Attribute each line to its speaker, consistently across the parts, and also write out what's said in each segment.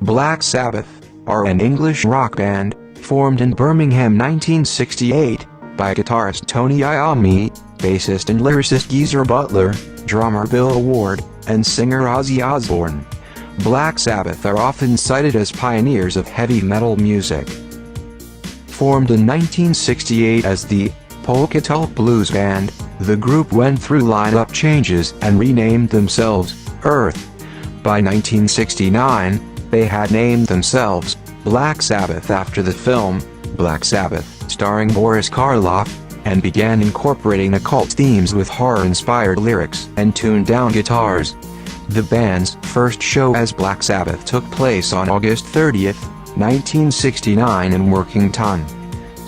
Speaker 1: Black Sabbath are an English rock band, formed in Birmingham 1968, by guitarist Tony Iommi, bassist and lyricist Geezer Butler, drummer Bill Ward, and singer Ozzy Osbourne. Black Sabbath are often cited as pioneers of heavy metal music. Formed in 1968 as the Polka Tulk Blues Band, the group went through lineup changes and renamed themselves Earth. By 1969, they had named themselves Black Sabbath after the film Black Sabbath, starring Boris Karloff, and began incorporating occult themes with horror-inspired lyrics and tuned-down guitars. The band's first show as Black Sabbath took place on August 30, 1969 in Workington.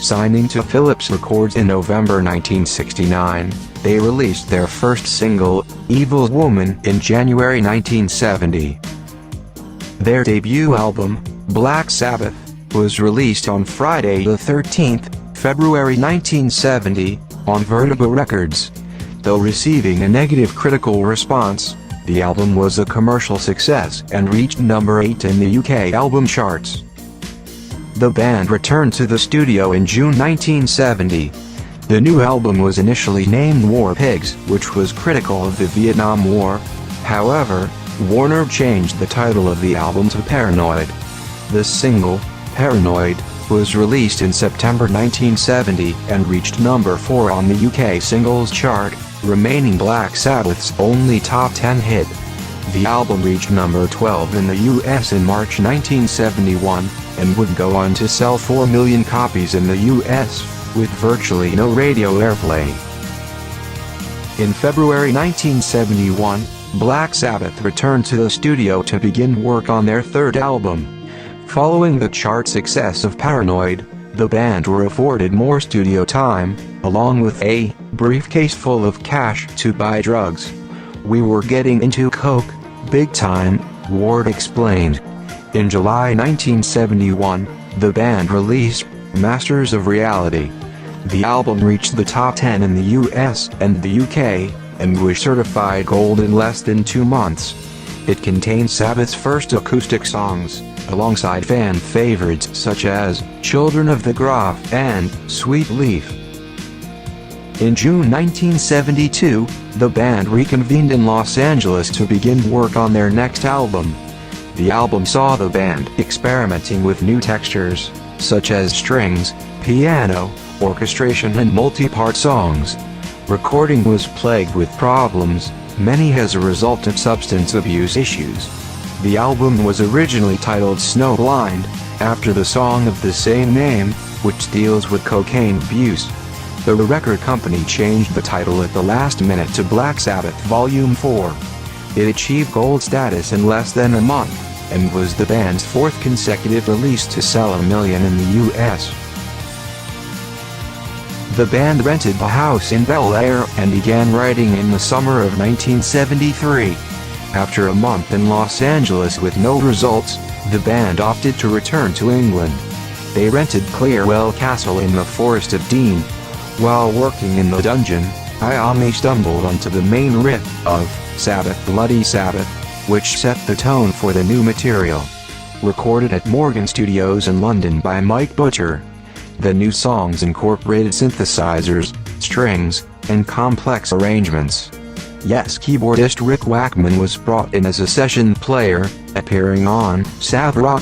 Speaker 1: Signing to Philips Records in November 1969, they released their first single, Evil Woman, in January 1970. Their debut album, Black Sabbath, was released on Friday the 13th, February 1970, on Vertigo Records. Though receiving a negative critical response, the album was a commercial success and reached number 8 in the UK album charts. The band returned to the studio in June 1970. The new album was initially named War Pigs, which was critical of the Vietnam War. However, Warner changed the title of the album to Paranoid. The single, Paranoid, was released in September 1970 and reached number 4 on the UK singles chart, remaining Black Sabbath's only top 10 hit. The album reached number 12 in the US in March 1971, and would go on to sell 4 million copies in the US, with virtually no radio airplay. In February 1971, Black Sabbath returned to the studio to begin work on their third album. Following the chart success of Paranoid, the band were afforded more studio time, along with a briefcase full of cash to buy drugs. "We were getting into coke, big time," Ward explained. In July 1971, the band released Masters of Reality. The album reached the top 10 in the US and the UK, and was certified gold in less than 2 months. It contains Sabbath's first acoustic songs, alongside fan favorites such as Children of the Grove and Sweet Leaf. In June 1972, the band reconvened in Los Angeles to begin work on their next album. The album saw the band experimenting with new textures, such as strings, piano, orchestration and multi-part songs. Recording was plagued with problems, many as a result of substance abuse issues. The album was originally titled Snowblind, after the song of the same name, which deals with cocaine abuse. The record company changed the title at the last minute to Black Sabbath Volume 4. It achieved gold status in less than a month, and was the band's 4th consecutive release to sell 1 million in the US. The band rented a house in Bel Air and began writing in the summer of 1973. After a month in Los Angeles with no results, the band opted to return to England. They rented Clearwell Castle in the Forest of Dean. While working in the dungeon, Iommi stumbled onto the main riff of Sabbath Bloody Sabbath, which set the tone for the new material. Recorded at Morgan Studios in London by Mike Butcher. The new songs incorporated synthesizers, strings, and complex arrangements. Yes keyboardist Rick Wakeman was brought in as a session player, appearing on Sabra.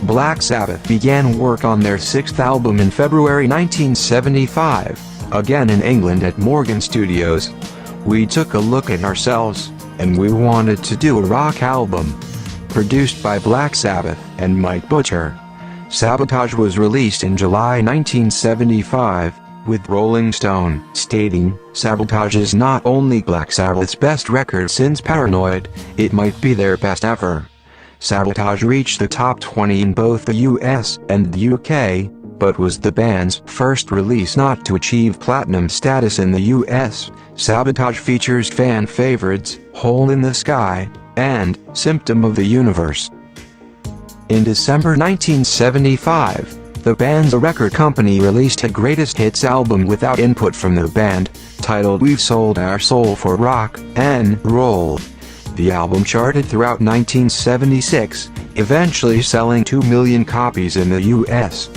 Speaker 1: Black Sabbath began work on their 6th album in February 1975, again in England at Morgan Studios. "We took a look at ourselves, and we wanted to do a rock album." Produced by Black Sabbath and Mike Butcher. Sabotage was released in July 1975, with Rolling Stone stating, "Sabotage is not only Black Sabbath's best record since Paranoid, it might be their best ever." Sabotage reached the top 20 in both the US and the UK, but was the band's first release not to achieve platinum status in the US. Sabotage features fan favorites, Hole in the Sky, and Symptom of the Universe. In December 1975, The band's record company released a greatest hits album without input from the band, titled We've Sold Our Soul for Rock and Roll. The album charted throughout 1976, eventually selling 2 million copies in the U.S.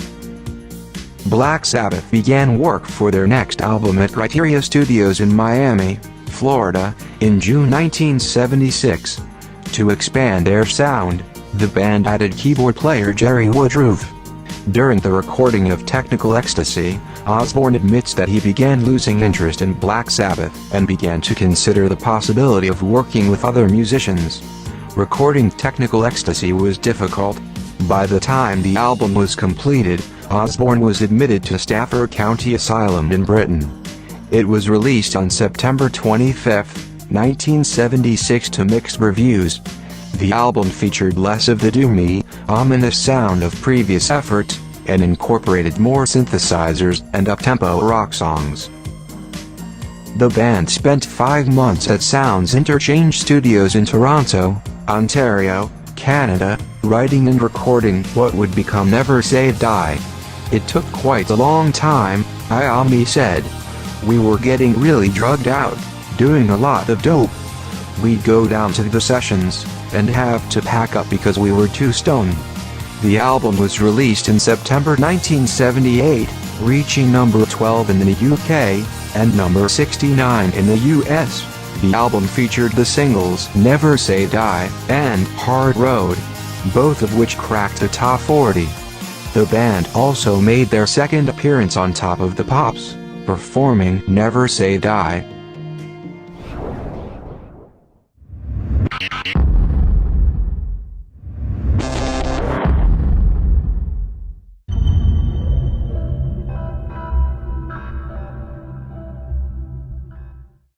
Speaker 1: Black Sabbath began work for their next album at Criteria Studios in Miami, Florida, in June 1976. To expand their sound, the band added keyboard player Jerry Woodruff. During the recording of Technical Ecstasy, Osbourne admits that he began losing interest in Black Sabbath and began to consider the possibility of working with other musicians. Recording Technical Ecstasy was difficult. By the time the album was completed, Osbourne was admitted to Stafford County Asylum in Britain. It was released on September 25, 1976 to mixed reviews. The album featured less of the doomy, ominous sound of previous efforts, and incorporated more synthesizers and up-tempo rock songs. The band spent 5 months at Sounds Interchange Studios in Toronto, Ontario, Canada, writing and recording what would become Never Say Die. It took quite a long time, Iommi said. We were getting really drugged out, doing a lot of dope. We'd go down to the sessions, and have to pack up because we were too stoned. The album was released in September 1978, reaching number 12 in the UK, and number 69 in the US. The album featured the singles Never Say Die and Hard Road, both of which cracked the top 40. The band also made their second appearance on Top of the Pops, performing Never Say Die,